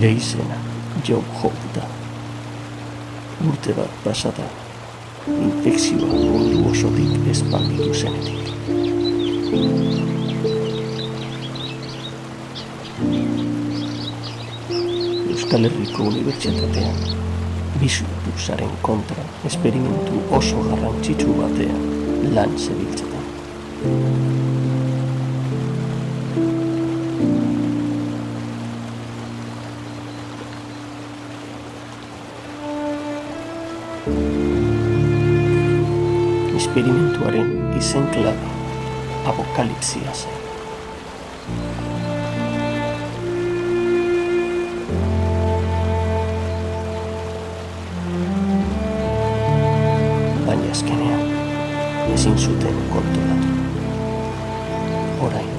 Nire izena Joe Hope da. Urte bat pasata, infekzioa mundu osotik espanditu zenetik. Euskal Herriko Unibertsitatean bisurpusaren kontra esperimentu oso garrantzitsu batean lan zebiltzaten. Esperimentuaren izen klabe apokalipsia zen. Baina azkenean ezin zuten kontrolatu. Orain,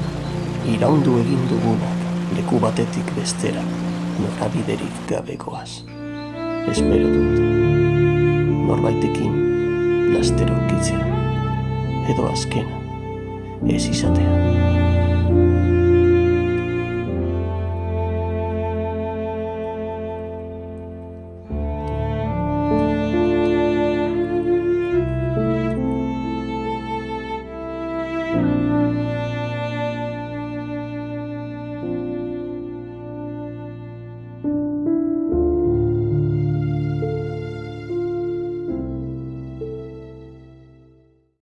iraundu egin dugunak leku batetik bestera norabiderik gabekoaz. Espero dut norbaitekin laster aurkitzea, edo azkena ez izatea.